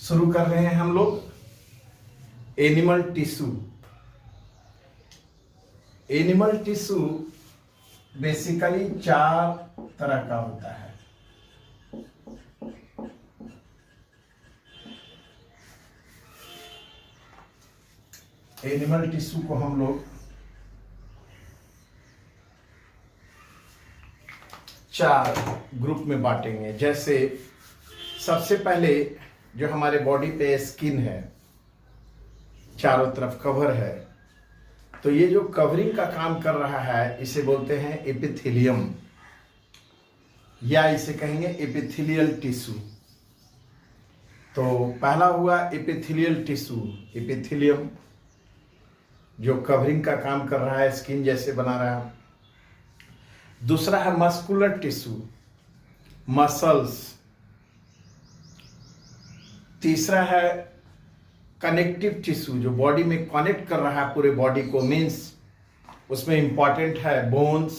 शुरू कर रहे हैं हम लोग animal tissue. Animal tissue basically 4 तरह का होता है। एनिमल टिश्यू को हम लोग 4 ग्रुप में बांटेंगे। जैसे सबसे पहले जो हमारे बॉडी पे स्किन है, चारों तरफ कवर है, तो ये जो कवरिंग का काम कर रहा है इसे बोलते हैं एपिथेलियम, या इसे कहेंगे एपिथेलियल टिश्यू। तो पहला हुआ एपिथेलियल टिश्यू, एपिथेलियम जो कवरिंग का काम कर रहा है, स्किन जैसे बना रहा है। दूसरा है मस्कुलर टिश्यू, मसल्स। तीसरा है कनेक्टिव टिश्यू जो बॉडी में कनेक्ट कर रहा है पूरे बॉडी को, मीन्स उसमें इंपॉर्टेंट है बोन्स,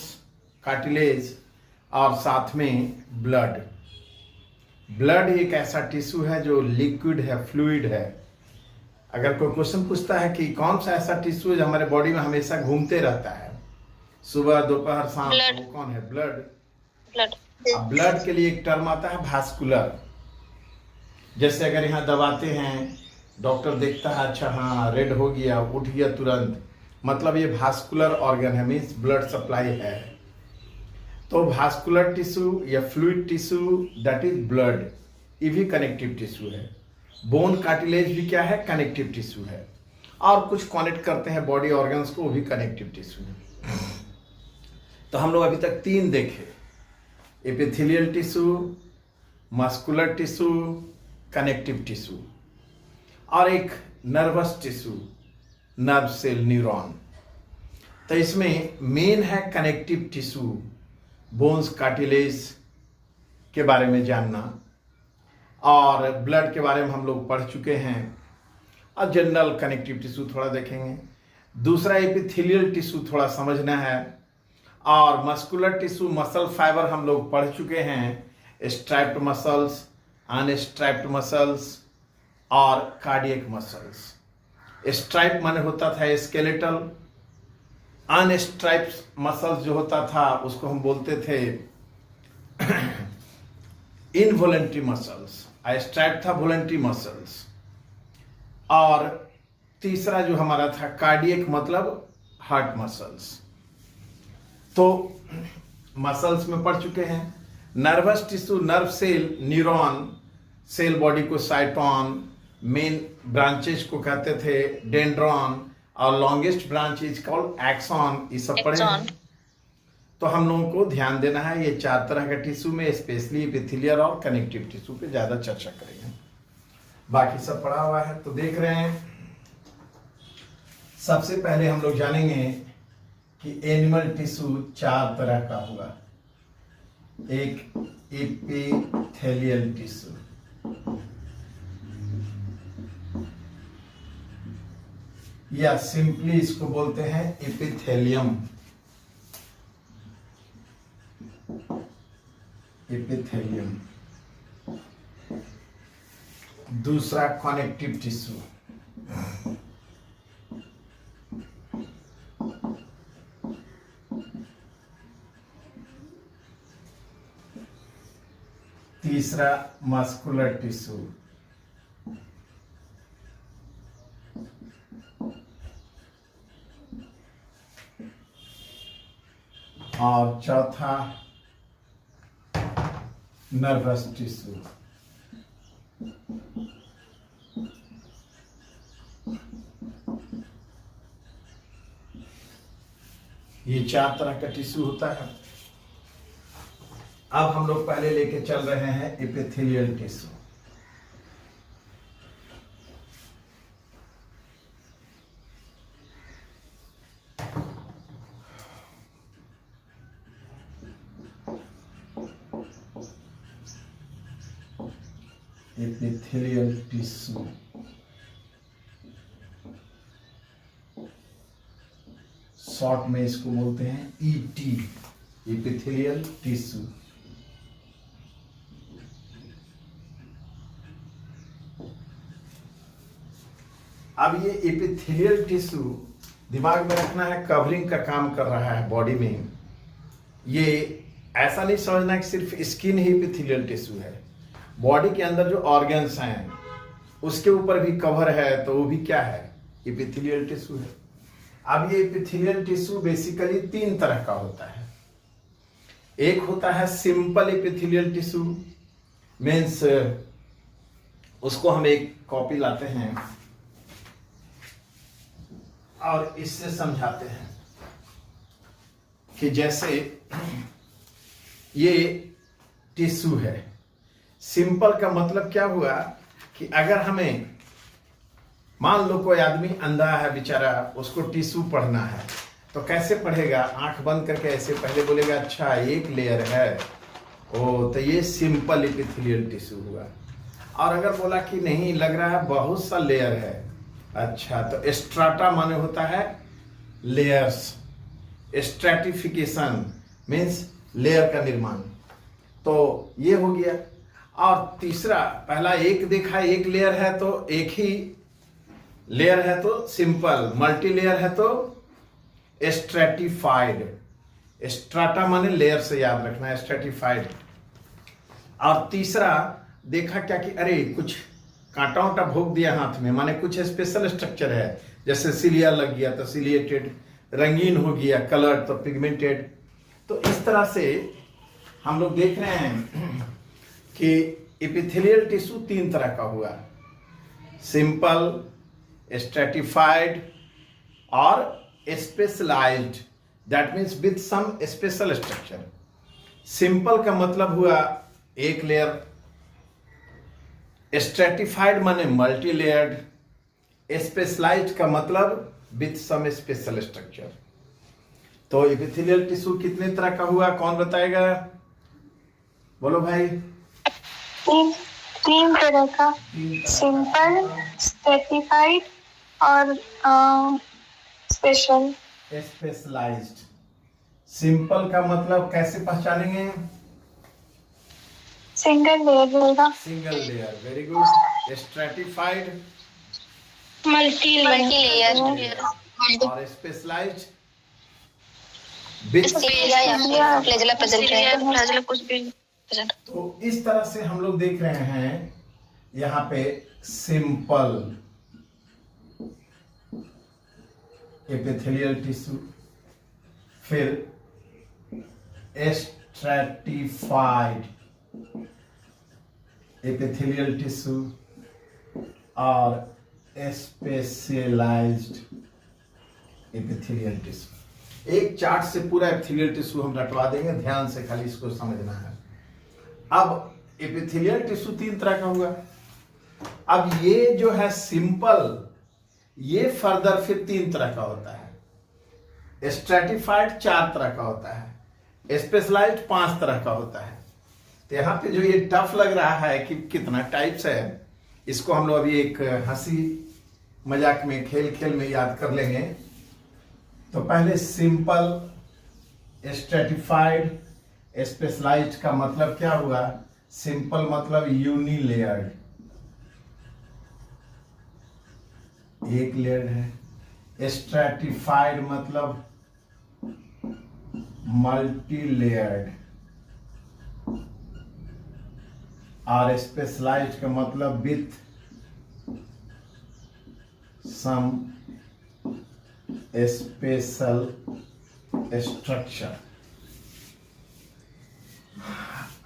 कार्टिलेज और साथ में ब्लड। ब्लड एक ऐसा टिश्यू है जो लिक्विड है, फ्लूइड है। अगर कोई क्वेश्चन पूछता है कि कौन सा ऐसा टिश्यू है जो हमारे बॉडी में हमेशा घूमते रहता है, सुबह दोपहर शाम, तो वो कौन है? ब्लड। अब ब्लड के लिए एक टर्म आता है भास्कुलर। जैसे अगर यहाँ दबाते हैं, डॉक्टर देखता है अच्छा हाँ रेड हो गया, उठ गया तुरंत, मतलब ये भास्कुलर ऑर्गन है, मीन्स ब्लड सप्लाई है। तो भास्कुलर टिश्यू या fluid tissue that is blood, ये भी कनेक्टिव टिश्यू है। बोन कार्टिलेज भी क्या है? कनेक्टिव टिश्यू है। और कुछ कनेक्ट करते हैं बॉडी ऑर्गन्स को, वो भी कनेक्टिव टिश्यू है। तो हम लोग अभी तक 3 देखे, epithelial tissue, muscular tissue, connective tissue, और एक nervous tissue, nerve cell, neuron. तो इसमें मेन है कनेक्टिव टिश्यू, बोन्स, कार्टिलेज के बारे में जानना, और ब्लड के बारे में हम लोग पढ़ चुके हैं, और जनरल कनेक्टिव टिश्यू थोड़ा देखेंगे। दूसरा एपिथेलियल टिश्यू थोड़ा समझना है, और मस्कुलर टिश्यू, मसल फाइबर हम लोग पढ़ चुके हैं, स्ट्रैप्ड मसल्स, अनस्ट्रैप्ड मसल्स और कार्डियक मसल्स। स्ट्राइप माने होता था स्केलेटल, अनस्ट्राइप्ड मसल्स जो होता था उसको हम बोलते थे इनवॉलंटरी मसल्स, स्ट्राइप था वॉलंटरी मसल्स। और तीसरा जो हमारा था कार्डियक, मतलब हार्ट मसल्स। तो मसल्स में पढ़ चुके हैं। Nervous tissue, nerve cell, neuron cell body को साइटोन, मेन ब्रांचेस को कहते थे डेंड्रॉन, और longest branch is called axon. ये सब पढ़े हैं। तो हम लोगों को ध्यान देना है ये 4 तरह के टिश्यू में, स्पेशली एपिथेलियल और कनेक्टिव टिश्यू पे ज्यादा चर्चा करेंगे, बाकी सब पढ़ा हुआ है। तो देख रहे हैं, सबसे पहले हम लोग जानेंगे कि एनिमल टिश्यू 4 तरह का होगा। एक एपिथेलियल टिश्यू, या सिंपली इसको बोलते हैं एपिथेलियम, एपिथेलियम। दूसरा कनेक्टिव टिश्यू, तीसरा मस्कुलर टिश्यू, और चौथा नर्वस टिश्यू। ये 4 तरह का टिश्यू होता है। अब हम लोग पहले लेके चल रहे हैं epithelial tissue. Epithelial tissue short में इसको बोलते हैं ईटी, एपिथेलियल टिश्यू। अब ये एपिथेलियल टिश्यू दिमाग में रखना है, कवरिंग का काम कर रहा है बॉडी में। ये ऐसा नहीं समझना कि सिर्फ स्किन ही एपिथेलियल टिश्यू है, बॉडी के अंदर जो ऑर्गन्स हैं उसके ऊपर भी कवर है, तो वो भी क्या है, एपिथेलियल टिश्यू है। अब ये एपिथेलियल टिश्यू बेसिकली 3 तरह का होता है। एक होता है सिंपल एपिथेलियल टिश्यू, मीन्स उसको हम एक कॉपी लाते हैं और इससे समझाते हैं कि जैसे ये टिश्यू है। सिंपल का मतलब क्या हुआ कि अगर हमें मान लो कोई आदमी अंधा है बेचारा, उसको टिश्यू पढ़ना है तो कैसे पढ़ेगा, आंख बंद करके ऐसे पहले बोलेगा अच्छा एक लेयर है, ओ तो ये सिंपल एपिथेलियल टिश्यू हुआ। और अगर बोला कि नहीं लग रहा है बहुत सा लेयर है, अच्छा तो स्ट्राटा माने होता है लेयर्स, स्ट्रैटिफिकेशन मीन्स लेयर का निर्माण, तो ये हो गया। और तीसरा, पहला एक देखा एक लेयर है तो एक ही लेयर है तो सिंपल, मल्टी लेयर है तो स्ट्रैटिफाइड। स्ट्राटा माने लेयर से याद रखना है, स्ट्रैटिफाइड। और तीसरा देखा क्या कि अरे कुछ कांटा वांटा भोग दिया हाथ में, माने कुछ स्पेशल स्ट्रक्चर है, जैसे सिलिया लग गया तो सिलिएटेड, रंगीन हो गया कलर्ड तो पिगमेंटेड। तो इस तरह से हम लोग देख रहे हैं कि एपिथेलियल टिश्यू 3 तरह का हुआ, सिंपल, स्ट्रैटिफाइड और specialised, that means with some special structure. Simple का मतलब हुआ एक लेयर, स्ट्रैटिफाइड माने मल्टी लेयर्ड, स्पेशलाइज्ड का मतलब विद सम स्पेशल स्ट्रक्चर। तो एपिथेलियल टिश्यू कितने तरह का हुआ, कौन बताएगा, बोलो भाई। 3 तरह का, सिंपल, स्ट्रैटिफाइड और स्पेशलाइज्ड। सिंपल का मतलब कैसे पहचानेंगे, सिंगल लेयर होगा, single layer, very good. Stratified multi layer और स्पेशलाइज्ड तो इस तरह से हम लोग देख रहे हैं यहाँ पे सिंपल एपिथेलियल टिश्यू, फिर स्ट्रैटिफाइड एपिथेलियल टिश्यू और स्पेशलाइज्ड एपिथेलियल टिश्यू। एक चार्ट से पूरा एपिथेलियल टिश्यू हम रटवा देंगे, ध्यान से खाली इसको समझना है। अब एपिथेलियल टिश्यू 3 तरह का हुआ। अब ये जो है सिंपल, ये फर्दर फिर 3 तरह का होता है, स्ट्रैटिफाइड 4 तरह का होता है, स्पेशलाइज्ड 5 तरह का होता है। तो यहाँ पे जो ये टफ लग रहा है कि कितना टाइप्स है, इसको हम लोग अभी एक हंसी मजाक में, खेल खेल में याद कर लेंगे। तो पहले सिंपल, स्ट्रैटिफाइड, स्पेशलाइज्ड का मतलब क्या हुआ, सिंपल मतलब यूनिलेयर्ड, एक लेयर है। स्ट्रैटिफाइड मतलब मल्टी लेयर्ड और स्पेशलाइज्ड का मतलब विथ सम स्पेशल स्ट्रक्चर।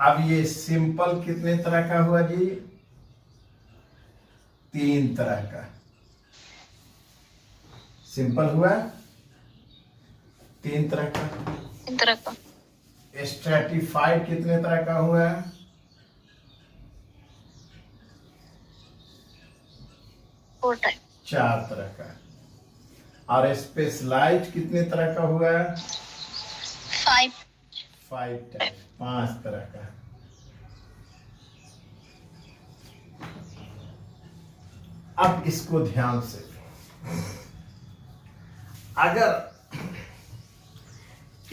अब ये सिंपल कितने तरह का हुआ जी, 3 तरह का। सिंपल हुआ 3 तरह का। स्ट्रैटिफाइड कितने तरह का हुआ, 4 तरह का। और स्पेशलाइज्ड कितने तरह का हुआ, 5 टाइप, 5 तरह का। अब इसको ध्यान से, अगर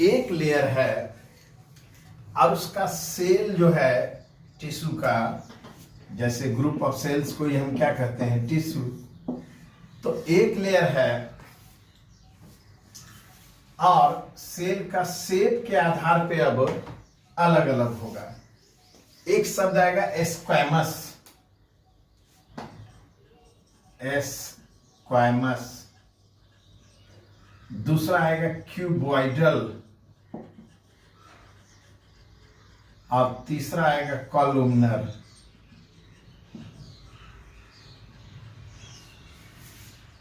एक लेयर है और उसका सेल जो है टिश्यू का, जैसे ग्रुप ऑफ सेल्स को ही हम क्या कहते हैं, टिश्यू, तो एक लेयर है और सेल का शेप के आधार पे अब अलग अलग होगा। एक शब्द आएगा स्क्वैमस, स्क्वैमस। दूसरा आएगा क्यूबॉइडल और तीसरा आएगा कॉलुमनर।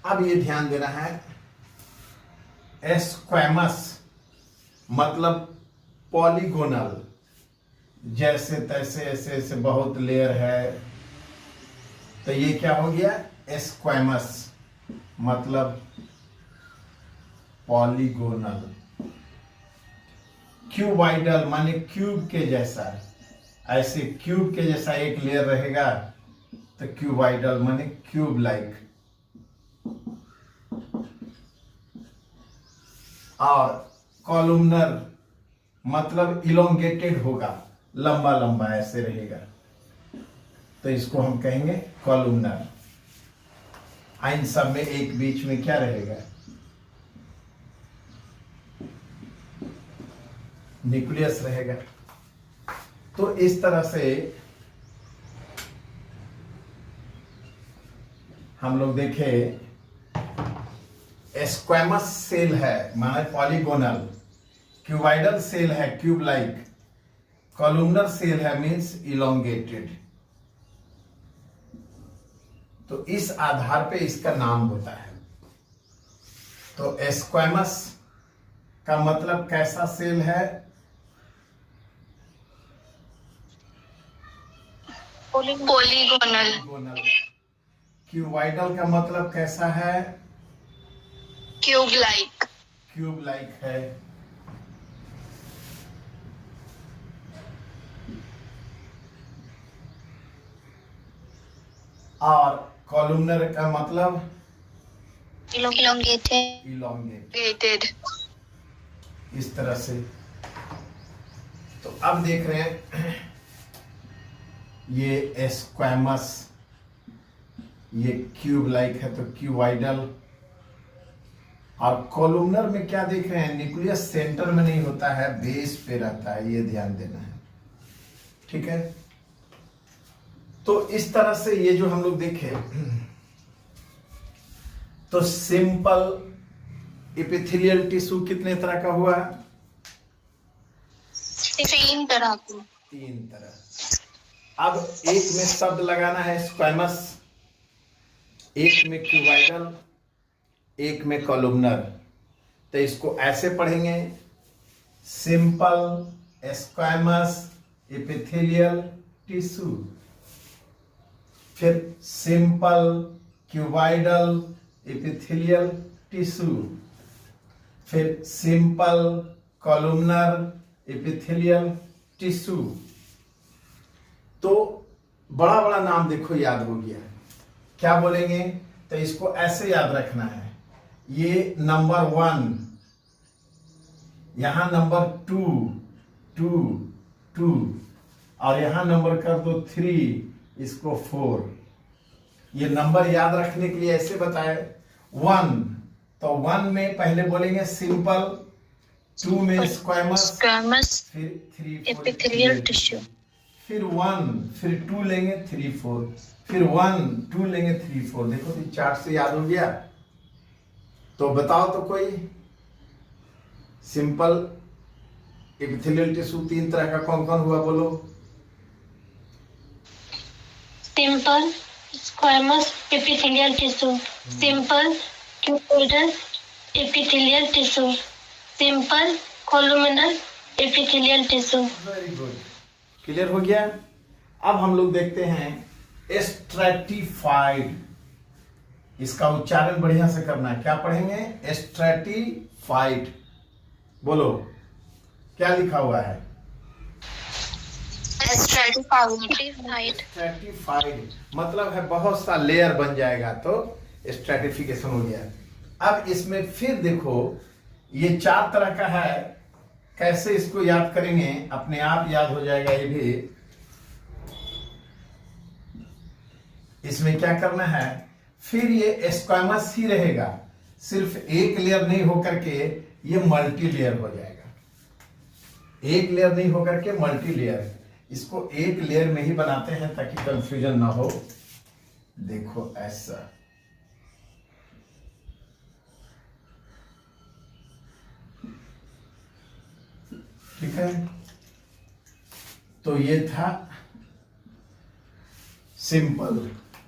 अब ये ध्यान देना है, स्क्वैमस मतलब पॉलीगोनल, जैसे तैसे ऐसे ऐसे बहुत लेयर है, तो ये क्या हो गया, स्क्वैमस मतलब पॉलीगोनल। क्यूबॉइडल माने क्यूब के जैसा, ऐसे क्यूब के जैसा एक लेयर रहेगा तो क्यूबॉइडल माने क्यूब लाइक। और कॉलुमनर मतलब इलोंगेटेड होगा, लंबा लंबा ऐसे रहेगा, तो इसको हम कहेंगे कॉलुमनर। इन सब में एक बीच में क्या रहेगा, न्यूक्लियस रहेगा। तो इस तरह से हम लोग देखें, स्क्वैमस सेल है माने पॉलीगोनल, क्यूबॉइडल सेल है क्यूब लाइक, कॉलुमनर सेल है मींस इलोंगेटेड। तो इस आधार पे इसका नाम होता है। तो स्क्वैमस का मतलब कैसा सेल है, पॉलीगोनल। क्यूबॉइडल का मतलब कैसा है, क्यूब लाइक। क्यूब लाइक है। और कॉलुमनर का मतलब इलोंगेटेड, इस तरह से। तो अब देख रहे हैं ये स्क्वैमस, ये क्यूब लाइक है तो क्यूबॉइडल। और कॉलुमनर में क्या देख रहे हैं, न्यूक्लियस सेंटर में नहीं होता है, बेस पे रहता है, ये ध्यान देना है, ठीक है। तो इस तरह से ये जो हम लोग देखे, तो सिंपल एपिथेलियल टिश्यू कितने तरह का हुआ, 3 तरह। 3 तरह। अब एक में शब्द लगाना है स्क्वैमस, एक में क्यूबॉइडल, एक में कॉलुमनर। तो इसको ऐसे पढ़ेंगे, सिंपल स्क्वैमस एपिथेलियल टिश्यू, फिर सिंपल क्यूबॉइडल एपिथेलियल टिश्यू, फिर सिंपल कॉलुमनर एपिथेलियल टिश्यू। तो बड़ा बड़ा नाम देखो याद हो गया, क्या बोलेंगे, तो इसको ऐसे याद रखना है, ये नंबर 1, यहां नंबर 2 2 2, और यहां नंबर कर दो 3, इसको 4। ये नंबर याद रखने के लिए ऐसे बताए, 1 तो 1 में पहले बोलेंगे सिंपल, 2 में स्क्वैमस, फिर 3 एपिथेलियल टिश्यू, फिर 1, फिर 2 लेंगे 3 4, फिर 1 2 लेंगे 3 4। देखो तो चार्ट से याद हो गया। तो बताओ तो कोई, सिंपल एपिथेलियल टिश्यू 3 तरह का कौन कौन हुआ, बोलो। Simple squamous epithelial tissue, simple cuboidal epithelial tissue, simple columnar epithelial tissue. Very good, clear हो गया। अब हम लोग देखते हैं स्ट्रैटिफाइड, इसका उच्चारण बढ़िया से करना है। क्या पढ़ेंगे, स्ट्रैटिफाइड। बोलो क्या लिखा हुआ है, स्ट्रैटिफाइड मतलब है बहुत सा लेयर बन जाएगा, तो स्ट्रैटिफिकेशन हो गया। अब इसमें फिर देखो, ये 4 तरह का है, कैसे इसको याद करेंगे, अपने आप याद हो जाएगा ये भी। इसमें क्या करना है, फिर ये स्क्वामस ही रहेगा, सिर्फ एक लेयर नहीं होकर के ये मल्टी लेयर हो जाएगा। एक लेयर नहीं होकर के मल्टी लेयर, इसको एक लेयर में ही बनाते हैं ताकि कंफ्यूजन ना हो। देखो ऐसा, ठीक है। तो ये था सिंपल,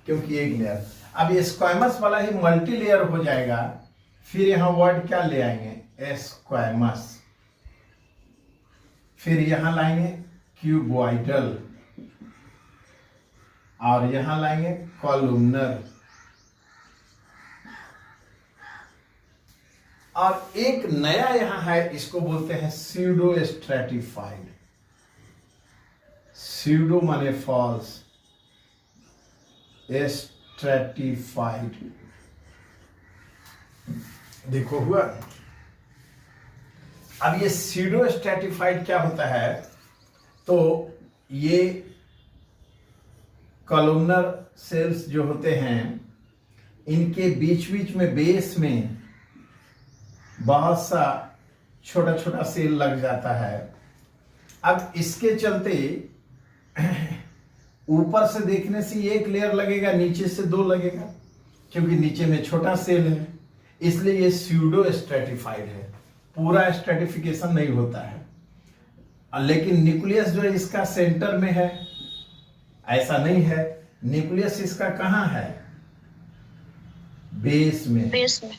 क्योंकि एक लेयर। अब ये स्क्वामस वाला ही मल्टी लेयर हो जाएगा, फिर यहां वर्ड क्या ले आएंगे, स्क्वामस। फिर यहां लाएंगे क्यूबॉइडल, और यहां लाएंगे कॉलुमनर, और एक नया यहां है, इसको बोलते हैं स्यूडो स्ट्रेटिफाइड। स्यूडो माने फॉल्स, स्ट्रेटिफाइड। देखो हुआ। अब ये स्यूडो स्ट्रेटिफाइड क्या होता है, तो ये कॉलुमनर सेल्स जो होते हैं, इनके बीच बीच में बेस में बहुत सा छोटा छोटा सेल लग जाता है। अब इसके चलते ऊपर से देखने से एक लेयर लगेगा, नीचे से दो लगेगा, क्योंकि नीचे में छोटा सेल है, इसलिए ये स्यूडो स्ट्रेटिफाइड है। पूरा स्ट्रेटिफिकेशन नहीं होता है। लेकिन न्यूक्लियस जो है इसका सेंटर में है, ऐसा नहीं है। न्यूक्लियस इसका कहां है, बेस में। बेस में,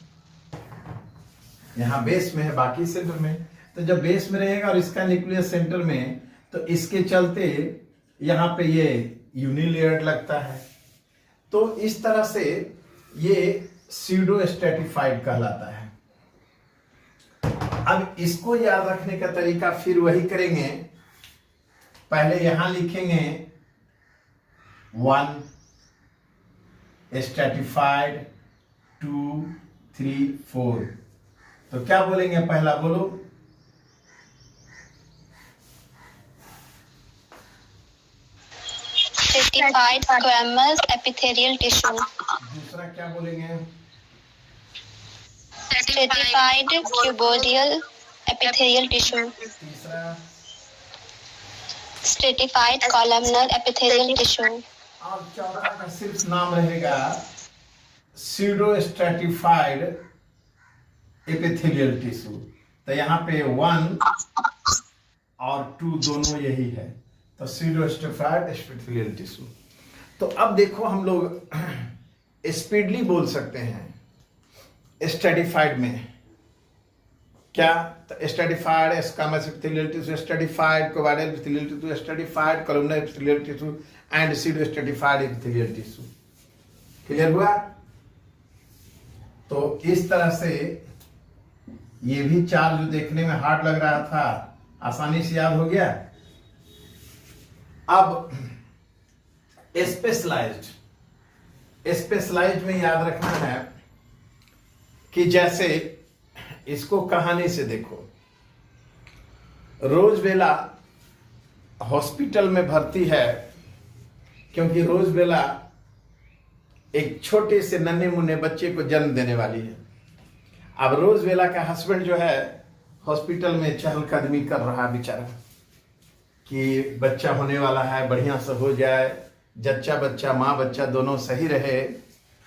यहाँ बेस में है, बाकी सेंटर में। तो जब बेस में रहेगा और इसका न्यूक्लियस सेंटर में, तो इसके चलते यहाँ पे ये यूनिलेयर्ड लगता है। तो इस तरह से ये स्यूडो स्ट्रेटिफाइड कहलाता है। अब इसको याद रखने का तरीका फिर वही करेंगे। पहले यहां लिखेंगे 1 स्ट्रेटिफाइड, 2, 3, 4। तो क्या बोलेंगे, पहला बोलो। Stratified squamous epithelial tissue. दूसरा क्या बोलेंगे, स्ट्रेटिफाइड क्यूबोइडल एपिथेलियल टिश्यू। तीसरा, स्ट्रेटिफाइड कॉलमनर एपिथेलियल टिश्यू। और चौथा का सिर्फ नाम रहेगा स्यूडो स्ट्रेटिफाइड एपिथेलियल टिश्यू। तो यहाँ पे 1 और 2 दोनों यही है, तो स्यूडो स्ट्रेटिफाइड एपिथेलियल टिश्यू। तो अब देखो, हम लोग स्पीडली बोल सकते हैं स्ट्रेटिफाइड में क्या, तो stratified squamous epithelial tissue, stratified cuboidal epithelial tissue, stratified columnar epithelial tissue and pseudo stratified epithelial tissue. Clear हुआ? तो इस तरह से ये भी 4 जो देखने में हार्ड लग रहा था, आसानी से याद हो गया। अब स्पेशलाइज्ड में याद रखना है कि जैसे इसको कहानी से देखो। रोजबेला हॉस्पिटल में भर्ती है, क्योंकि रोजबेला एक छोटे से नन्हे मुन्ने बच्चे को जन्म देने वाली है। अब रोजबेला का हस्बैंड जो है हॉस्पिटल में चहलकदमी कर रहा है बेचारा, कि बच्चा होने वाला है, बढ़िया से हो जाए, जच्चा बच्चा माँ बच्चा दोनों सही रहे।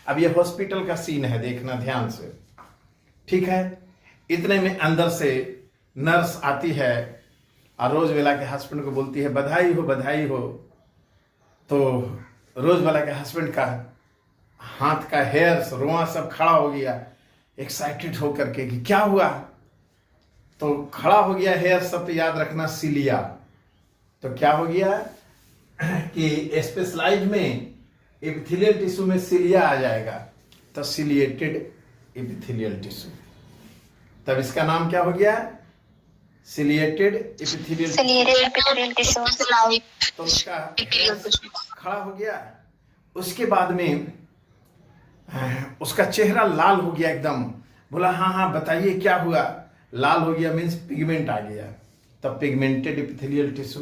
अब ये हॉस्पिटल का सीन है, देखना ध्यान से, ठीक है। इतने में अंदर से नर्स आती है और रोजबेला के हस्बैंड को बोलती है बधाई हो बधाई हो। तो रोजबेला के हस्बैंड का हाथ का हेयर रोआ सब खड़ा हो गया, एक्साइटेड होकर के कि क्या हुआ। तो खड़ा हो गया हेयर सब, तो याद रखना सिलिया। तो क्या हो गया कि स्पेशलाइज्ड में एपिथेलियल टिश्यू में सिलिया आ जाएगा, तो सिलिएटेड एपिथेलियल टिश्यू। तब इसका नाम क्या हो गया, सिलिएटेड एपिथेलियल टिश्यू। तो उसका खड़ा हो गया। उसके बाद में उसका चेहरा लाल हो गया एकदम। बोला हाँ हाँ बताइए क्या हुआ। लाल हो गया मीन्स पिगमेंट आ गया, तब पिगमेंटेड एपिथेलियल टिश्यू।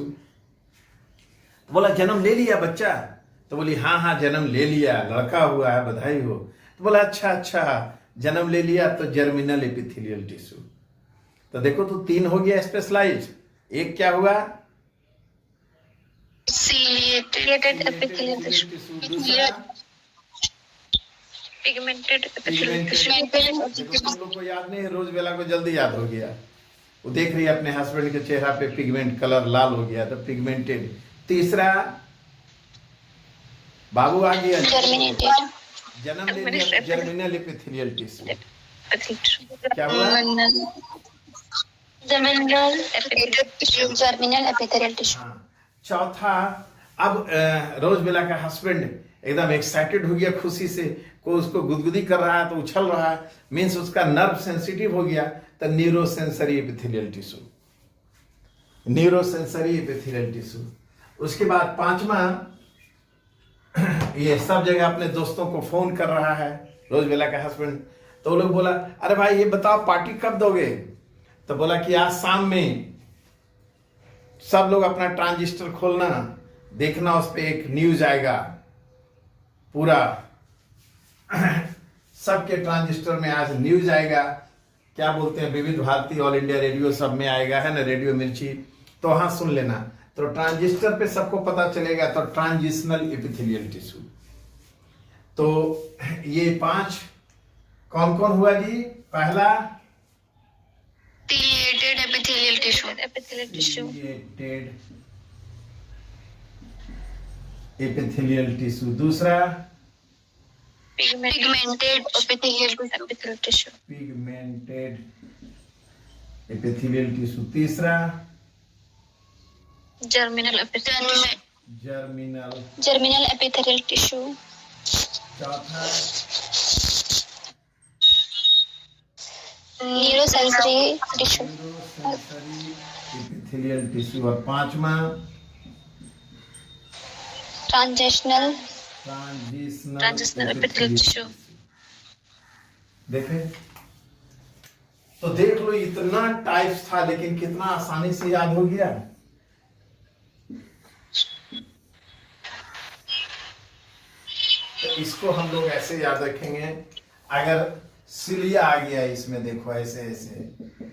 बोला जन्म ले लिया बच्चा, तो बोली हाँ हाँ जन्म ले लिया, लड़का हुआ है, बधाई हो। तो बोला अच्छा अच्छा जन्म ले लिया, तो जर्मिनल एपिथेलियल टिश्यू। तो देखो तो 3 हो गया स्पेशलाइज, एक क्या हुआ, Ciliated epithelial tissue. दूसरा Pigmented epithelial पिगमेंटेड। tissue. देखो तुम लोग को याद नहीं है, रोजबेला को जल्दी याद हो गया। वो देख रही है अपने हस्बैंड के चेहरा पे पिगमेंट कलर लाल हो गया, तो पिगमेंटेड। तीसरा बाबू आ गया, Germinated. जन्म ले लिया, जर्मिनल एपिथेलियल टिश्यू। क्या हुआ, Germinal epithelial tissue. Germinal epithelial tissue. हाँ। चौथा, अब रोजबेला का हस्बैंड एकदम एक्साइटेड हो गया खुशी से, कोई उसको गुदगुदी कर रहा है तो उछल रहा है, मीन्स उसका नर्व सेंसिटिव हो गया, तो neurosensory epithelial tissue, neurosensory epithelial tissue. उसके बाद 5वां, ये सब जगह अपने दोस्तों को फोन कर रहा है रोजबेला का हस्बैंड। तो वो लोग बोला अरे भाई ये बताओ पार्टी कब दोगे, तो बोला कि आज शाम में सब लोग अपना ट्रांजिस्टर खोलना, देखना उस पे एक न्यूज आएगा पूरा सबके ट्रांजिस्टर में आज न्यूज आएगा, क्या बोलते हैं विविध भारती, ऑल इंडिया रेडियो सब में आएगा, है ना, रेडियो मिर्ची, तो वहां सुन लेना। तो ट्रांजिस्टर पे सबको पता चलेगा, तो ट्रांजिशनल एपिथेलियल टिश्यू। तो ये 5 कौन कौन हुआ जी, पहला Ciliated epithelial tissue. Epithelial tissue. ciliated epithelial tissue, दूसरा Pigmented epithelial tissue. Pigmented epithelial tissue, तीसरा Germinal epithelial tissue. Germinal, epithelial tissue. चौथा Neurosensory tissue. Neurosensory epithelial tissue, और 5वां Transitional ट्रांजिशनल epithelial tissue. देखें तो देख लो, इतना टाइप्स था लेकिन कितना आसानी से याद हो गया। तो इसको हम लोग ऐसे याद रखेंगे, अगर सिलिया आ गया इसमें, देखो ऐसे ऐसे,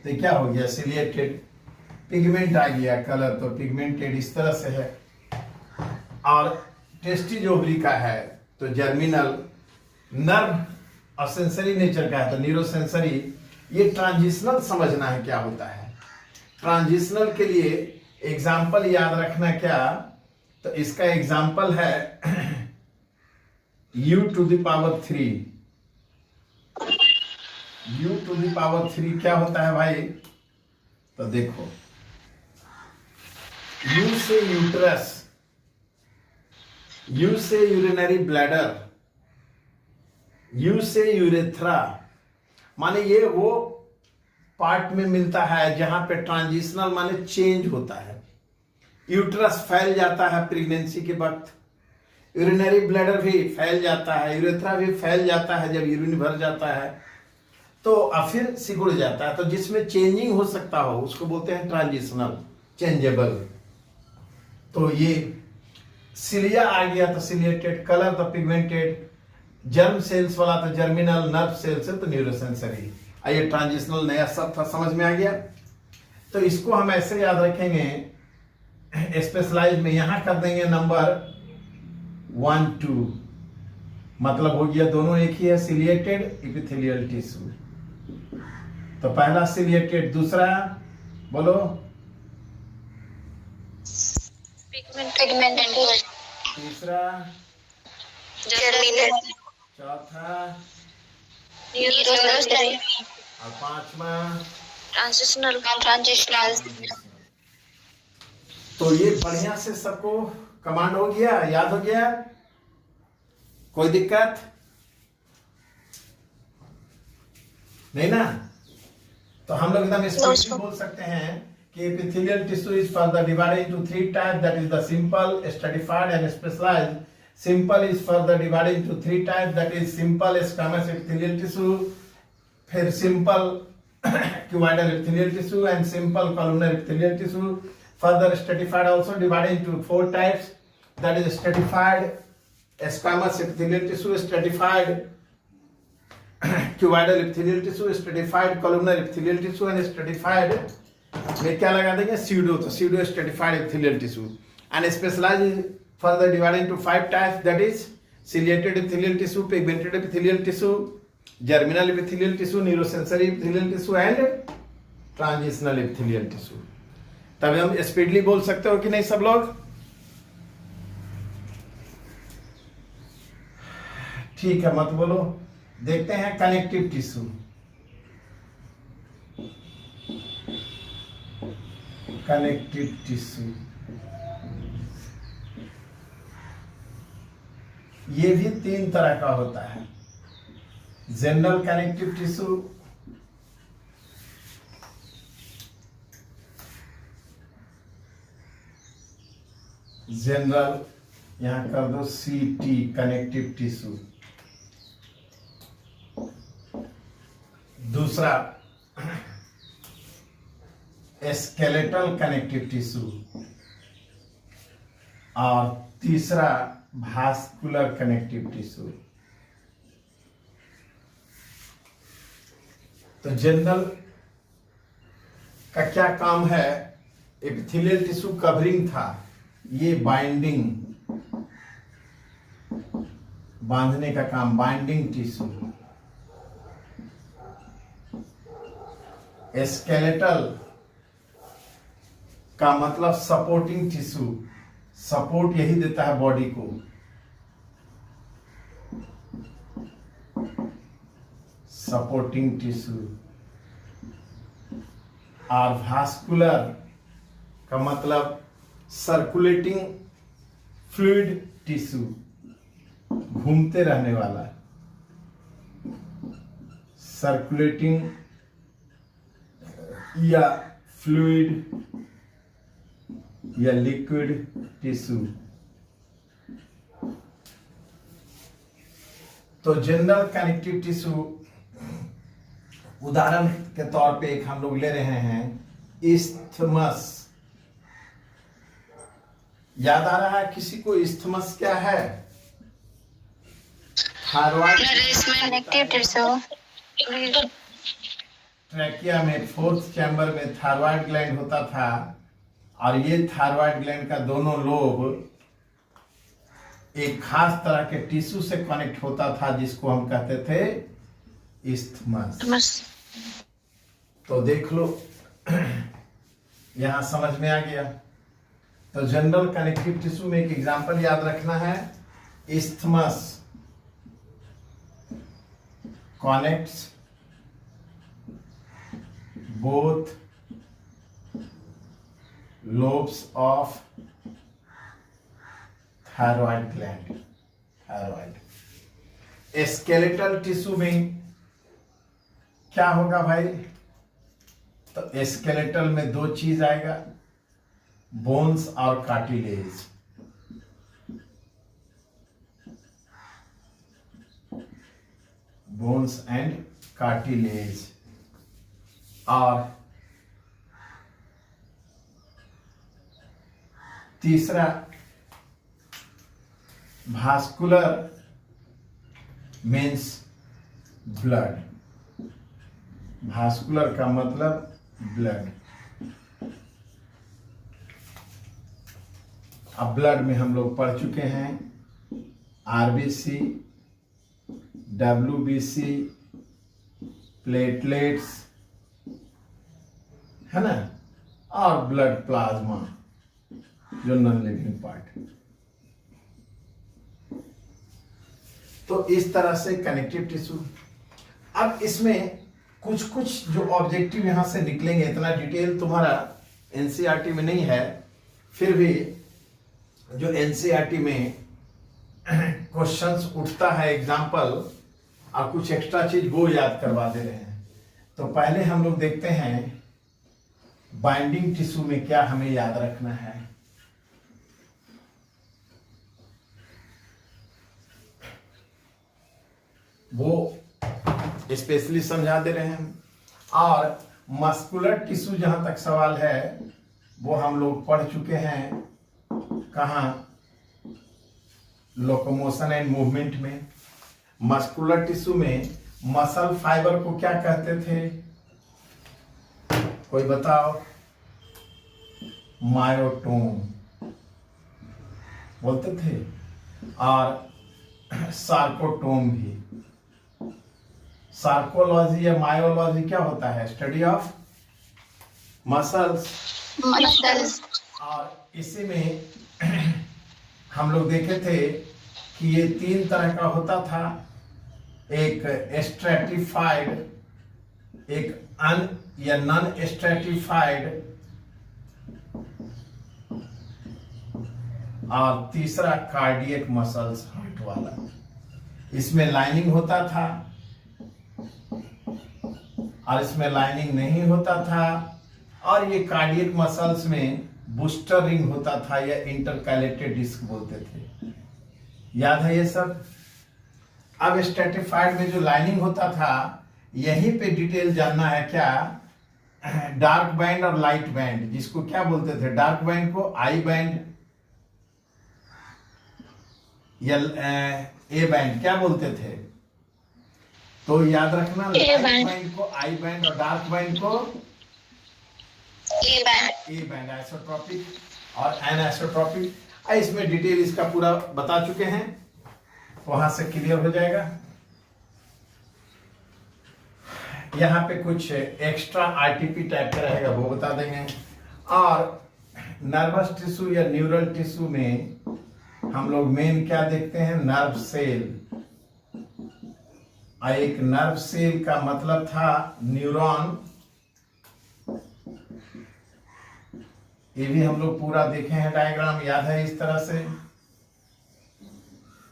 तो क्या हो गया, सिलिएटेड, पिगमेंट आ गया कलर, तो पिगमेंटेड इस तरह से है। और टेस्टी जो ओवरी का है तो जर्मिनल, नर्व और सेंसरी नेचर का है तो न्यूरोसेंसरी। ये ट्रांजिशनल समझना है क्या होता है। ट्रांजिशनल के लिए एग्जाम्पल याद रखना क्या, तो इसका एग्जाम्पल है u⁻3। u⁻3 क्या होता है भाई, तो देखो u से यूट्रस, U से यूरिनरी ब्लैडर, U से यूरेथ्रा, माने ये वो पार्ट में मिलता है जहां पे ट्रांजिशनल माने चेंज होता है। यूट्रस फैल जाता है प्रेगनेंसी के वक्त, यूरिनरी ब्लैडर भी फैल जाता है, यूरेथ्रा भी फैल जाता है जब यूरिन भर जाता है, तो फिर सिकुड़ जाता है। तो जिसमें चेंजिंग हो सकता हो उसको बोलते हैं ट्रांजिशनल, चेंजेबल। तो ये सिलिया आ गया तो सिलिएटेड, कलर तो पिगमेंटेड, जर्म सेल्स वाला तो जर्मिनल, नर्व सेल्स है तो न्यूरोसेंसरी। आइए ट्रांजिशनल नया सब था, समझ में आ गया। तो इसको हम ऐसे याद रखेंगे, स्पेशलाइज में यहां कर देंगे नंबर 1 2, मतलब हो गया दोनों एक ही है, सिलिएटेड एपिथेलियल टिश्यू। तो पहला सिलिएटेड, दूसरा बोलो Pigmented. तीसरा, Germinal. चौथा, Neurosensory. और 5वां Transitional. तो ये बढ़िया से सबको कमांड हो गया, याद हो गया, कोई दिक्कत नहीं ना। तो हम लोग एकदम स्पष्ट बोल सकते हैं कि epithelial tissue is further divided into 3 types, that is the simple, stratified and specialized. Simple is further divided into 3 types, that is simple squamous epithelial tissue, फिर simple cuboidal epithelial tissue and simple columnar epithelial tissue. Further stratified also divided into 4 types, that is stratified squamous epithelial tissue, stratified cuboidal epithelial tissue, stratified columnar epithelial tissue and stratified में क्या लगा देंगे pseudo, तो pseudo stratified epithelial tissue and specialise further divided into 5 types, that is ciliated epithelial tissue, pigmented epithelial tissue, germinal epithelial tissue, neurosensory epithelial tissue and transitional epithelial tissue. तब हम speedly बोल सकते हो कि नहीं सब लोग? ठीक है, मत बोलो। देखते हैं कनेक्टिव टिश्यू। कनेक्टिव टिश्यू ये भी 3 तरह का होता है। जनरल कनेक्टिव टिश्यू, जनरल यहां कर दो CT कनेक्टिव टिश्यू। दूसरा स्केलेटल कनेक्टिव टिश्यू और तीसरा भास्कुलर कनेक्टिव टिश्यू। तो जनरल का क्या काम है? एपिथेलियल टिश्यू कवरिंग था, ये बाइंडिंग, बांधने का काम, बाइंडिंग टिश्यू। स्केलेटल का मतलब सपोर्टिंग टिश्यू, सपोर्ट यही देता है बॉडी को। Supporting tissue. और वास्कुलर का मतलब सर्कुलेटिंग फ्लूइड टिश्यू, घूमते रहने वाला, सर्कुलेटिंग या फ्लूइड या लिक्विड टिश्यू। तो जनरल कनेक्टिव टिश्यू उदाहरण के तौर पे एक हम लोग ले रहे हैं इस्थमस। याद आ रहा है किसी को इस्थमस क्या है? Connective tissue. ट्रैकिया में 4th चैम्बर में थायरॉइड ग्लैंड होता था और ये थायरॉइड ग्लैंड का दोनों लोब एक खास तरह के टिश्यू से कनेक्ट होता था जिसको हम कहते थे इस्थमस। तो देख लो यहां समझ में आ गया। तो जनरल कनेक्टिव टिश्यू में एक एग्जांपल याद रखना है, isthmus connects both lobes of thyroid gland. Thyroid. Skeletal tissue में क्या होगा भाई? तो स्केलेटल में 2 चीज आएगा, बोन्स और कार्टिलेज। Bones and cartilage. और तीसरा भास्कुलर मीन्स ब्लड। भास्कुलर का मतलब ब्लड। अब ब्लड में हम लोग पढ़ चुके हैं RBC, WBC, प्लेटलेट्स, है ना, और ब्लड प्लाज्मा जो नॉन लिविंग पार्ट। तो इस तरह से कनेक्टिव टिश्यू। अब इसमें कुछ कुछ जो ऑब्जेक्टिव यहां से निकलेंगे, इतना डिटेल तुम्हारा एनसीईआरटी में नहीं है, फिर भी जो एनसीईआरटी में क्वेश्चंस उठता है एग्जाम्पल और कुछ एक्स्ट्रा चीज वो याद करवा दे रहे हैं। तो पहले हम लोग देखते हैं बाइंडिंग टिश्यू में क्या हमें याद रखना है। वो स्पेशली समझा दे रहे हैं। और मस्कुलर टिश्यू जहां तक सवाल है वो हम लोग पढ़ चुके हैं, कहाँ? लोकोमोशन एंड मूवमेंट में। मस्कुलर टिश्यू में मसल फाइबर को क्या कहते थे, कोई बताओ? मायोटोम बोलते थे, और सार्कोटोम भी। सार्कोलॉजी या मायोलॉजी क्या होता है? Study of muscles. Muscles. और इसी में हम लोग देखे थे कि ये 3 तरह का होता था, एक स्ट्रेटिफाइड, एक अन या नॉन स्ट्रेटिफाइड, और तीसरा कार्डियक मसल्स, हार्ट वाला। इसमें लाइनिंग होता था और इसमें लाइनिंग नहीं होता था, और ये कार्डियक मसल्स में बूस्टर रिंग होता था या इंटरकैलेटेड डिस्क बोलते थे। याद है ये सब? अब स्ट्रेटिफाइड में जो लाइनिंग होता था, यहीं पे डिटेल जानना है क्या? डार्क बैंड और लाइट बैंड, जिसको क्या बोलते थे? डार्क बैंड को आई बैंड या ए बैंड क्या बोलते थे? तो याद रखना, लाइट बैंड को आई बैंड और डार्क बैंड को A band. A band, isotropic और एनआइसोट्रोपिक। इसमें डिटेल इसका पूरा बता चुके हैं, वहां से क्लियर हो जाएगा। यहाँ पे कुछ एक्स्ट्रा आरटीपी टाइप का रहेगा, वो बता देंगे। और नर्वस टिश्यू या न्यूरल टिश्यू में हम लोग मेन क्या देखते हैं? Nerve cell. एक नर्व सेल का मतलब था न्यूरॉन। ये भी हम लोग पूरा देखे हैं, डायग्राम याद है इस तरह से।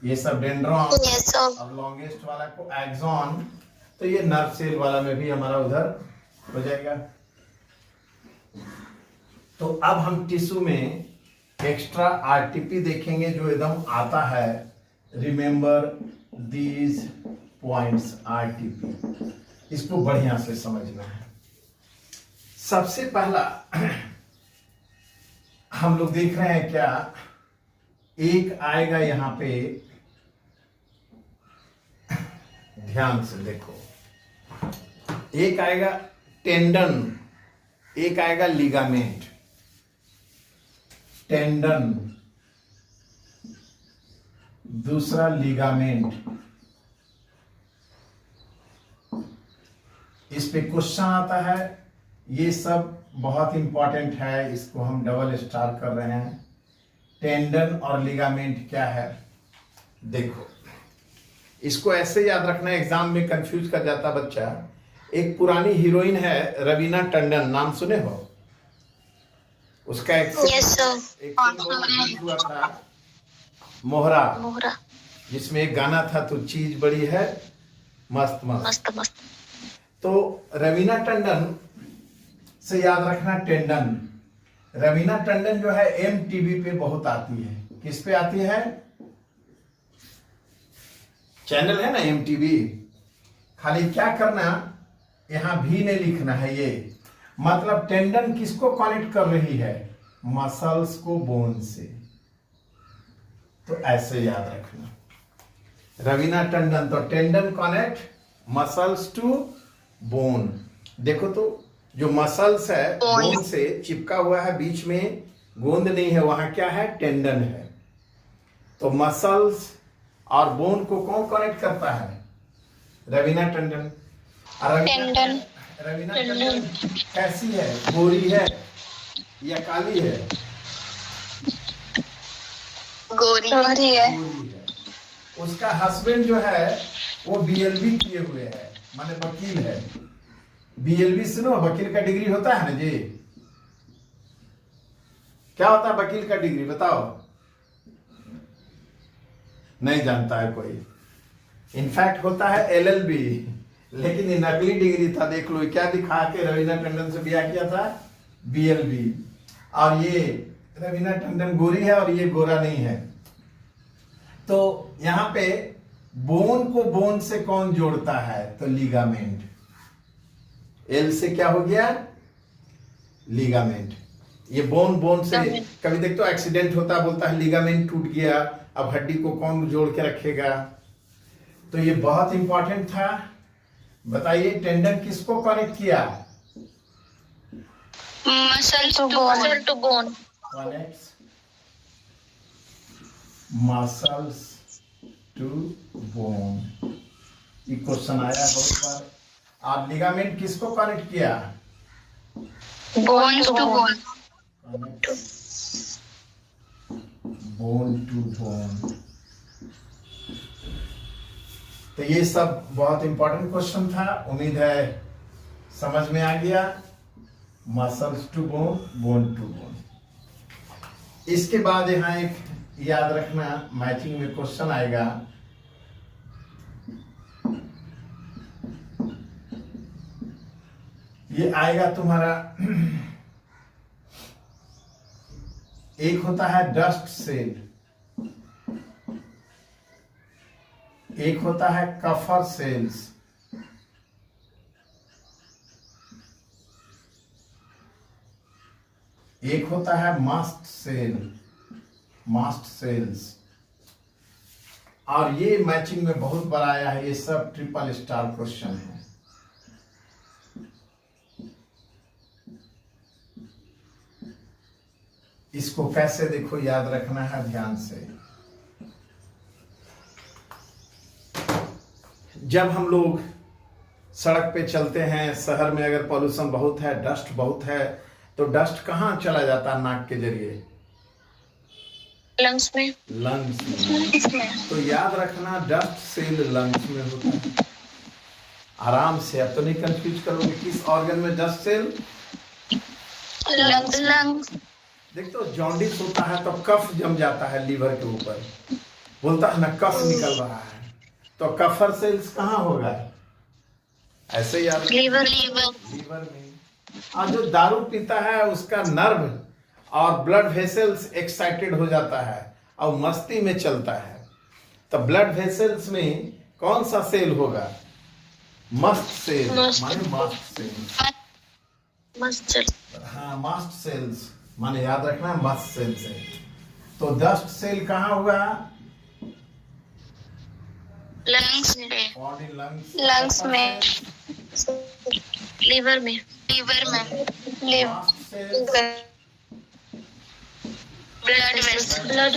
ये सब डेंड्रॉन, Yes, sir. और लॉन्गेस्ट वाला को एक्सॉन। तो ये नर्व सेल वाला में भी हमारा उधर हो जाएगा। तो अब हम टिश्यू में एक्स्ट्रा आरटीपी देखेंगे जो एकदम आता है। रिमेंबर दीज पॉइंट्स आरटीपी, इसको बढ़िया से समझना है। सबसे पहला हम लोग देख रहे हैं क्या? एक आएगा यहां पे, ध्यान से देखो। एक आएगा टेंडन, एक आएगा लिगामेंट। टेंडन, दूसरा लिगामेंट। इस पे क्वेश्चन आता है, ये सब बहुत इंपॉर्टेंट है, इसको हम डबल स्टार कर रहे हैं। टेंडन और लिगामेंट क्या है? देखो, इसको ऐसे याद रखना, एग्जाम में कंफ्यूज कर जाता बच्चा। एक पुरानी हीरोइन है रवीना टंडन, नाम सुने हो? उसका एक Yes, sir. एक हुआ था मोहरा, मोहरा। जिसमें एक गाना था, तो चीज बड़ी है मस्त मस्त। मस्त मस्त। तो रवीना टंडन से याद रखना टेंडन। रवीना टंडन जो है एमटीवी पे बहुत आती है। किस पे आती है? चैनल है ना एमटीवी। खाली क्या करना, यहां भी नहीं लिखना है। ये मतलब टेंडन किसको कनेक्ट कर रही है? मसल्स को बोन से। तो ऐसे याद रखना, रवीना टंडन। तो tendon connect muscles to bone. देखो तो जो मसल्स है बोन से चिपका हुआ है, बीच में गोंद नहीं है, वहां क्या है? टेंडन है। तो मसल्स और बोन को कौन कनेक्ट करता है? रवीना टंडन। टेंडन। रवीना टंडन कैसी है? गोरी है या काली है? गोरी है। गोरी है। उसका हस्बैंड जो है वो बीएलबी किए हुए है, माने वकील है। बीएलबी सुनो, वकील का डिग्री होता है ना जी? क्या होता है वकील का डिग्री, बताओ? नहीं जानता है कोई। इनफैक्ट होता है एलएलबी, लेकिन ये नकली डिग्री था। देख लो क्या दिखा के रवीना टंडन से ब्याह किया था, बीएलबी। और ये रवीना टंडन गोरी है और ये गोरा नहीं है। तो यहां पे बोन को बोन से कौन जोड़ता है? तो लिगामेंट। एल से क्या हो गया? लिगामेंट। ये बोन बोन से, कभी देखते हो एक्सीडेंट होता है, बोलता है लिगामेंट टूट गया, अब हड्डी को कौन जोड़ के रखेगा? तो ये बहुत इंपॉर्टेंट था। बताइए टेंडन किसको कनेक्ट किया? Muscle to bone. Connects muscles to bone. ये क्वेश्चन आया बहुत बार। आप लिगामेंट किसको कनेक्ट किया? Bone to bone. Bone to bone. तो ये सब बहुत इंपॉर्टेंट क्वेश्चन था। उम्मीद है समझ में आ गया। Muscles to bone, bone to bone. इसके बाद यहाँ एक याद रखना, मैचिंग में क्वेश्चन आएगा। ये आएगा तुम्हारा, एक होता है डस्ट सेल, एक होता है कफर सेल्स, एक होता है मास्ट सेल, मास्ट सेल्स। और ये मैचिंग में बहुत बार आया है। ये सब ट्रिपल स्टार क्वेश्चन है। इसको कैसे देखो, याद रखना है ध्यान से। जब हम लोग सड़क पे चलते हैं, शहर में अगर पॉल्यूशन बहुत है, डस्ट बहुत है, तो डस्ट कहाँ चला जाता है? नाक के जरिए लंग्स में। लंग्स में। तो याद रखना डस्ट सेल लंग्स में होता है। आराम से, अब तो नहीं कंफ्यूज करोगे किस ऑर्गन में डस्ट सेल? लंग्स। देख तो जॉन्डिस होता है तो कफ जम जाता है लीवर के ऊपर, बोलता है ना कफ निकल रहा है। तो कफर सेल्स कहाँ होगा? ऐसे याद, लीवर में। और जो दारू पीता है उसका नर्व और ब्लड वेसल्स एक्साइटेड हो जाता है और मस्ती में चलता है। तो ब्लड वेसल्स में कौन सा सेल होगा? मस्ट सेल, माने मास्ट सेल। Must cell. हाँ, मास्ट सेल्स माने याद रखना मस्ट सेल से। तो डस्ट सेल कहाँ होगा? लंग्स में। लंग्स में। लीवर में। Blood vessel.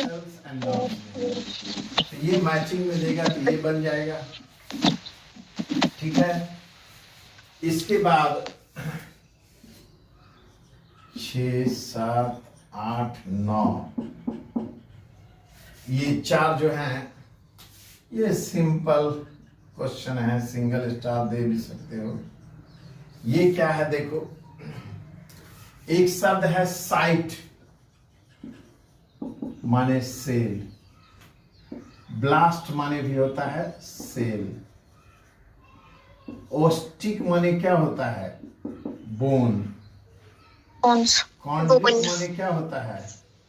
ये मैचिंग में देगा तो ये बन जाएगा। ठीक है। इसके बाद 6, 7, 8, 9 ये चार जो हैं ये सिंपल क्वेश्चन है, सिंगल स्टार दे भी सकते हो। ये क्या है देखो, एक शब्द है साइट माने सेल, ब्लास्ट माने भी होता है सेल, ओस्टिक माने क्या होता है? बोन, कॉन्ड्रिक माने क्या होता है?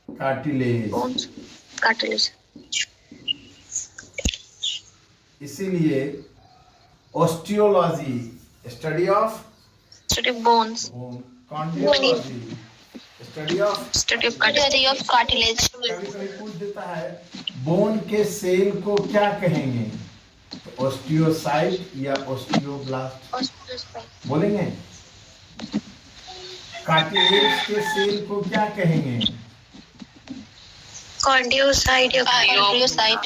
Cartilage, cartilage. इसीलिए osteology study of bones, chondriology study of cartilage. कभी पूछ देता है बोन के सेल को क्या कहेंगे? तो ऑस्टियोसाइट या ऑस्टियोब्लास्ट बोलेंगे। कार्टिलेज के सेल को क्या कहेंगे? कार्डियोसाइट या कार्डियोसाइट।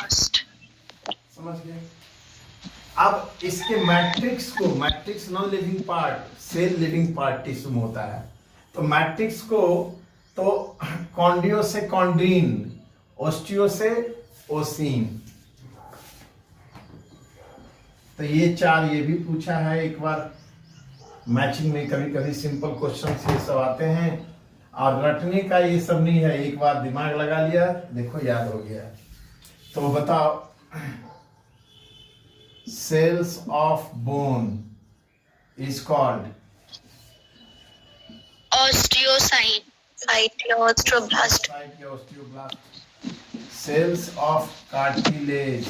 समझ गए? अब इसके मैट्रिक्स को, matrix non living part, cell living part tissue में होता है। तो मैट्रिक्स को तो कॉन्डियो से कॉन्ड्रीन, ओस्टियो से ओसीन। तो ये चार ये भी पूछा है एक बार मैचिंग में। कभी कभी सिंपल क्वेश्चन ये सब आते हैं और रटने का ये सब नहीं है, एक बार दिमाग लगा लिया देखो याद हो गया। तो बताओ, cells of bone is called osteocyte, osteoblast. Cells of cartilage,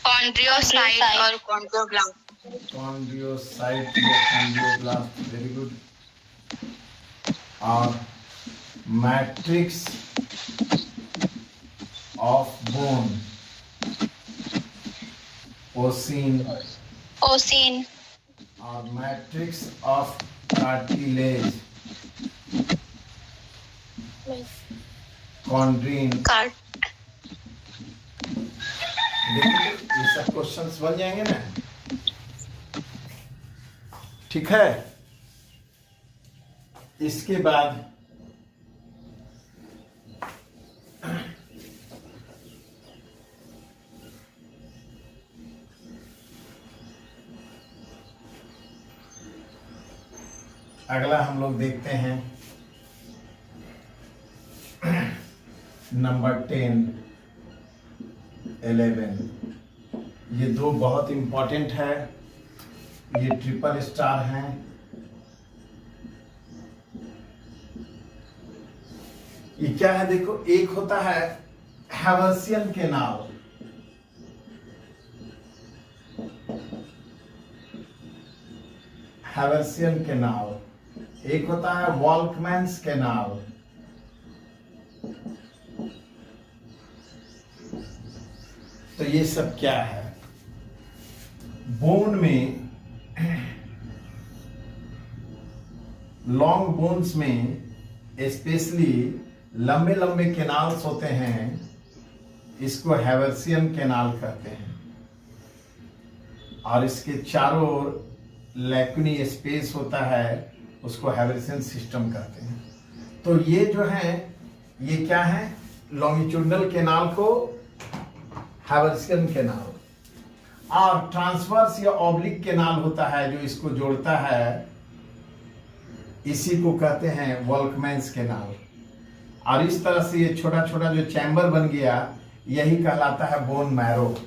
chondrocyte or chondroblast. chondrocyte या chondroblast, very good. और matrix of bone, osine, Osine. or matrix of cartilage, chondrine. Cart. देखिए ये सब क्वेश्चंस बन जाएंगे ना, ठीक है। इसके बाद अगला हम लोग देखते हैं नंबर 10, 11। ये दो बहुत इंपॉर्टेंट है, ये ट्रिपल स्टार हैं। ये क्या है देखो, एक होता है हैवर्सियन कैनाल, हैवर्सियन कैनाल, एक होता है वॉल्कमैन्स कैनाल। तो ये सब क्या है, बोन में, लॉन्ग बोन्स में स्पेशली लंबे लंबे कैनाल्स होते हैं, इसको हैवर्सियन कैनाल कहते हैं। और इसके चारों ओर लैक्यूनी स्पेस होता है, उसको हैवर्सियन सिस्टम कहते हैं। तो ये जो है, ये क्या है, लॉन्गिट्यूडनल कैनाल को हैवर्सियन कैनाल, और ट्रांसवर्स या ऑब्लिक कैनाल होता है जो इसको जोड़ता है, इसी को कहते हैं वॉल्कमैन्स कैनाल। और इस तरह से ये छोटा छोटा जो चैम्बर बन गया, यही कहलाता है बोन मैरो,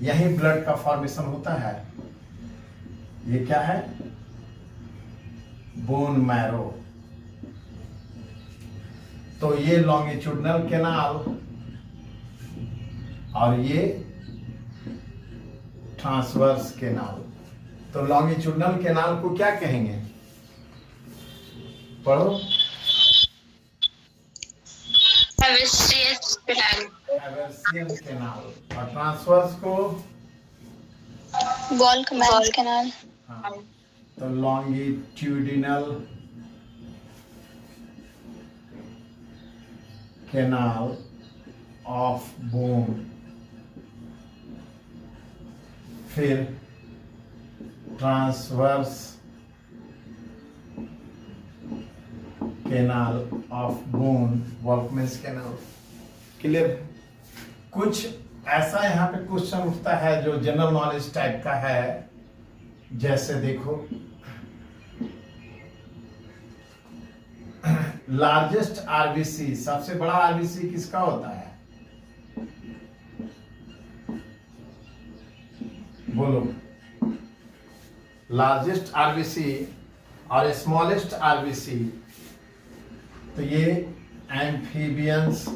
यही ब्लड का फॉर्मेशन होता है। ये क्या है, बोन मैरो। तो ये लॉन्गिट्यूडनल कैनाल और ये ट्रांसवर्स कैनाल। तो लॉन्गिट्यूडनल कैनाल को क्या कहेंगे, पढ़ो। Haversian canal. और ट्रांसवर्स को Volkmann's canal. हाँ, तो लॉन्गिट्यूडिनल कैनाल ऑफ बोन, फिर transverse canal of bone, Volkmann's canal. Clear. कुछ ऐसा यहाँ पे क्वेश्चन उठता है जो जनरल नॉलेज टाइप का है, जैसे देखो, लार्जेस्ट आरबीसी, सबसे बड़ा आरबीसी किसका होता है, बोलो। लार्जेस्ट आरबीसी और स्मॉलेस्ट आरबीसी, तो ये एम्फीबियंस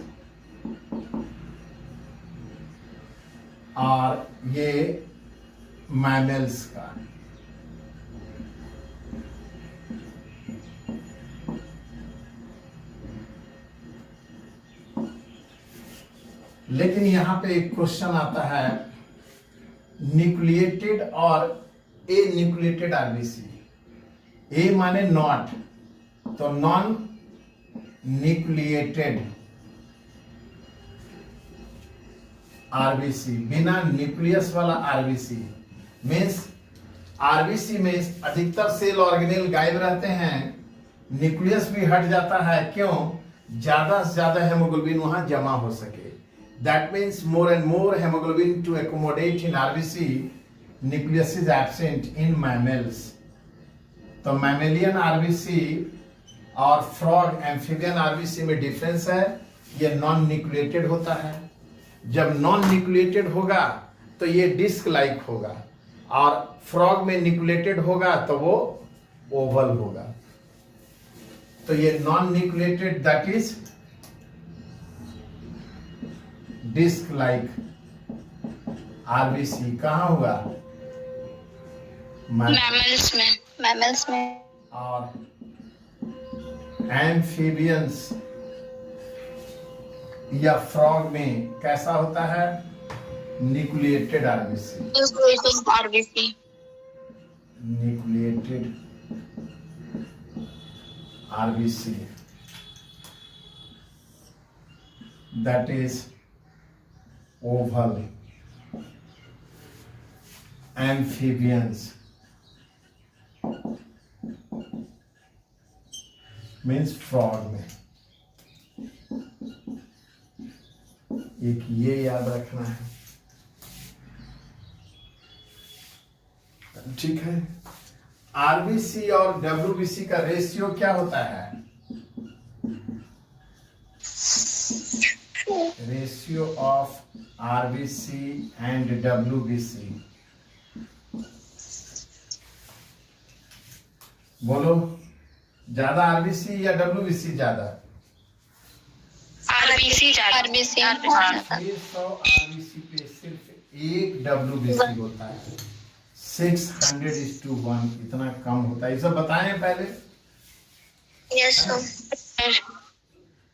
और ये मैमल्स का। लेकिन यहां पे एक क्वेश्चन आता है, न्यूक्लिएटेड और ए न्यूक्लिएटेड आरबीसी। ए माने नॉट, तो नॉन न्यूक्लिएटेड आरबीसी, बिना न्यूक्लियस वाला आरबीसी, मीन्स आरबीसी में अधिकतर सेल ऑर्गेनेल गायब रहते हैं, न्यूक्लियस भी हट जाता है। क्यों? ज्यादा से ज्यादा हेमोग्लोबिन वहां जमा हो सके। That means more and more haemoglobin to accommodate in RBC, nucleus is absent in mammals. तो मैमेलियन आरबीसी और फ्रॉग एम्फीबियन आरबीसी में डिफरेंस है, ये नॉन न्यूक्लिएटेड होता है। जब नॉन न्यूक्लिएटेड होगा तो ये डिस्क लाइक होगा, और फ्रॉग में न्यूक्लिएटेड होगा तो वो ओवल होगा। तो ये non nucleated that is disc like RBC कहाँ हुआ, मैमल्स में। और एम्फीबियंस या फ्रॉग में कैसा होता है? Nucleated RBC. RBC. Nucleated RBC, that is oval amphibians, means frog में। एक ये याद रखना है, ठीक है। आरबीसी और डब्ल्यूबीसी का रेशियो क्या होता है? Ratio of RBC and WBC, बोलो, ज्यादा आरबीसी या डब्ल्यूबीसी ज्यादा? RBC. 600 आरबीसी पे सिर्फ एक डब्ल्यूबीसी होता है। 600:1, इतना कम होता है। ये सब बताएं पहले। Yes, sir.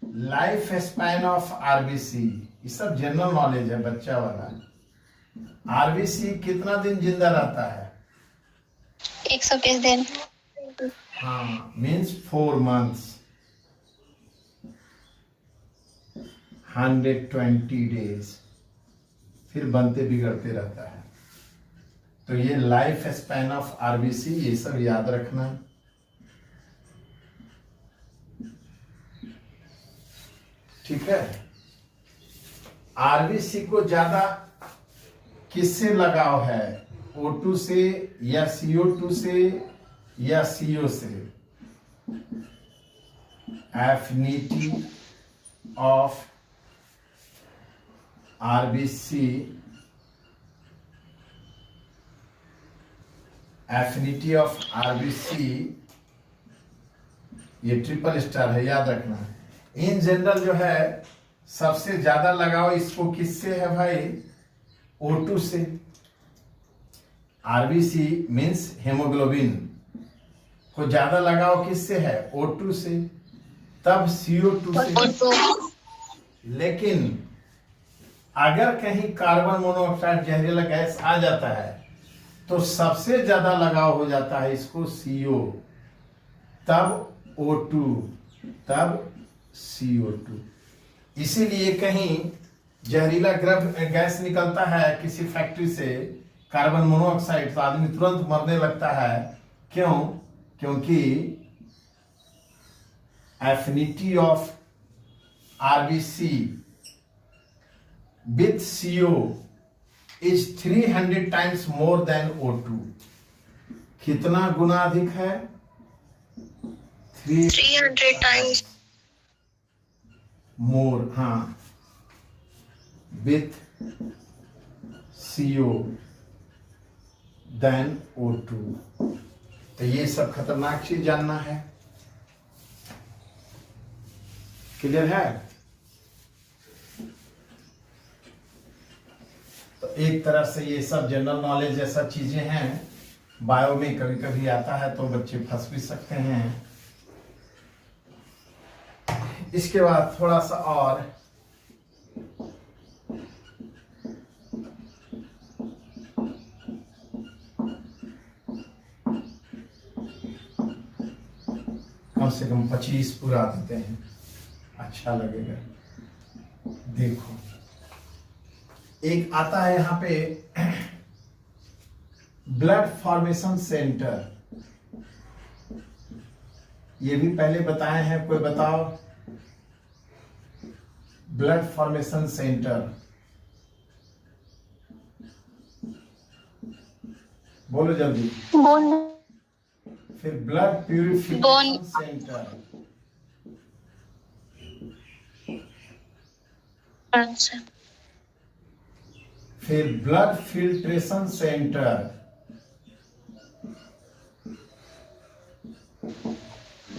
Life span of RBC, ये सब जनरल नॉलेज है बच्चा वाला। आरबीसी कितना दिन जिंदा रहता है? 130 दिन. हाँ, मीन्स 4 months, 120 days, फिर बनते बिगड़ते रहता है। तो ये लाइफ स्पैन ऑफ आरबीसी, ये सब याद रखना। ठीक है। आरबीसी को ज्यादा किससे लगाव है? O2 से या CO2 से या CO से? Affinity of RBC, affinity of RBC, ये ट्रिपल स्टार है, याद रखना। इन जनरल जो है सबसे ज्यादा लगाव इसको किससे है भाई? O2 से। आरबीसी मीन्स हेमोग्लोबिन को ज्यादा लगाव किससे है? O2 से, तब CO2 से। लेकिन अगर कहीं कार्बन मोनोऑक्साइड जहरीला गैस आ जाता है तो सबसे ज्यादा लगाव हो जाता है इसको CO, तब O2, तब CO2। इसीलिए कहीं जहरीला गैस निकलता है किसी फैक्ट्री से, कार्बन मोनोऑक्साइड, तो आदमी तुरंत मरने लगता है। क्यों? क्योंकि affinity of RBC with CO is 300 times more than O2। कितना गुना अधिक है? 300 times more, हाँ, with CO than O2। तो ये सब खतरनाक चीज जानना है। क्लियर है? तो एक तरह से ये सब जनरल नॉलेज जैसा चीजें हैं। बायो में कभी कभी आता है तो बच्चे फंस भी सकते हैं। इसके बाद थोड़ा सा और कम से कम 25 पूरा देते हैं, अच्छा लगेगा। देखो, एक आता है यहां पे ब्लड फॉर्मेशन सेंटर, ये भी पहले बताए हैं, कोई बताओ? ब्लड फॉर्मेशन सेंटर, बोलो जल्दी। बोन. फिर ब्लड प्यूरिफिकेशन Bone. सेंटर, फिर ब्लड फिल्ट्रेशन सेंटर,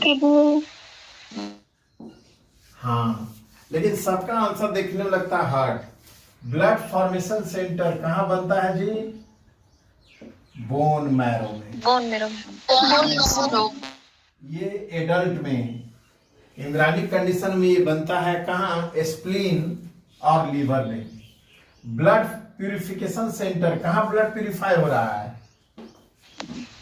किडनी. हाँ, लेकिन सबका आंसर देखने में लगता है हार्ट। ब्लड फॉर्मेशन सेंटर कहाँ बनता है जी? बोन मैरो में। Bone marrow. ये एडल्ट में, इंद्रायणी कंडीशन में ये बनता है कहाँ? स्प्लीन और लीवर में। ब्लड प्यूरिफिकेशन सेंटर कहाँ ब्लड प्यूरिफाई हो रहा है?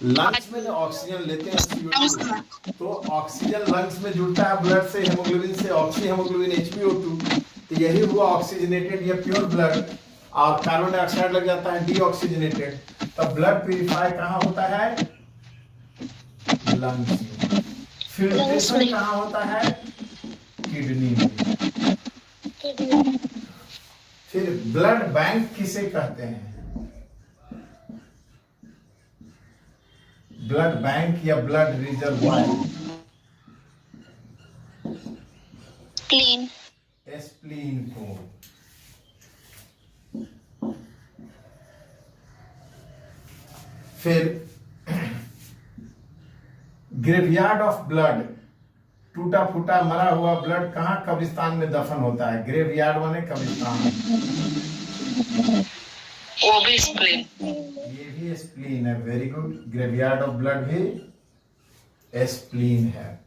लंग्स में ऑक्सीजन लेते हैं CO2, तो ऑक्सीजन लंग्स में जुड़ता है ब्लड से, हेमोग्लोबिन से, ऑक्सी हेमोग्लोबिन HbO2, तो यही हुआ ऑक्सीजनेटेड या प्योर ब्लड, और कार्बन डाइऑक्साइड लग जाता है डीऑक्सीजनेटेड। तो ब्लड प्यूरिफाई कहाँ होता है? लंग्स में। फिल्ट्रेशन कहाँ होता है? किडनी में। फिर ब्लड बैंक किसे कहते हैं? ब्लड बैंक या ब्लड रिजर्वायर? स्प्लीन। स्प्लीन को। फिर ग्रेवयार्ड ऑफ ब्लड, टूटा फूटा मरा हुआ ब्लड कहाँ कब्रिस्तान में दफन होता है? ग्रेवयार्ड माने कब्रिस्तान। वो भी स्प्लीन। ये भी स्प्लीन है, very good. Graveyard of blood भी स्प्लीन है।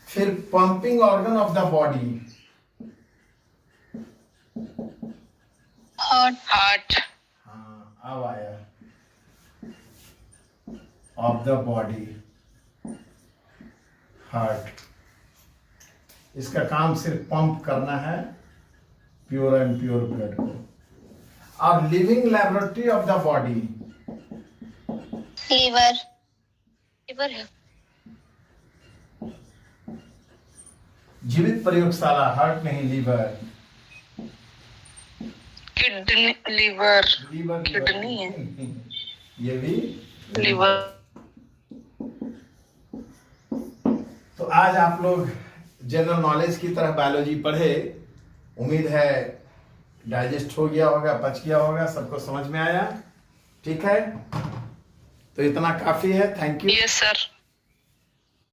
फिर pumping organ of the body, heart. हाँ अब आया, ऑफ द बॉडी, हार्ट। इसका काम सिर्फ पंप करना है प्योर एंड प्योर ब्लड को। और living laboratory of the body, liver है। जीवित प्रयोगशाला, हार्ट नहीं liver. Kidney, liver, liver kidney है, ये भी लीवर। तो आज आप लोग जनरल नॉलेज की तरह बायोलॉजी पढ़े, उम्मीद है डाइजेस्ट हो गया होगा, पच गया होगा, सबको समझ में आया। ठीक है, तो इतना काफी है। Thank you. Yes sir.